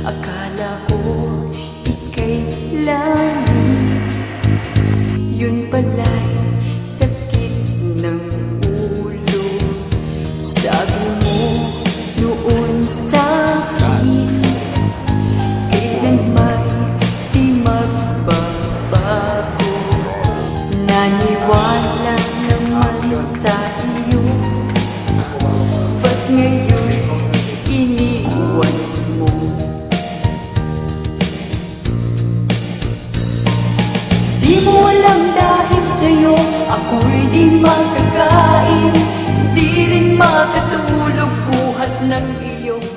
Akala ko ika'y langit, yun pala'y sakit ng ulo. Sabi mo noon sa'kin, kailan may di magbabago. Naniwala naman sa iyo, ba't ngayon iniwan mo? Di mo alam dahil sa'yo ako'y di makakain, di rin makatulog buhat ng iyong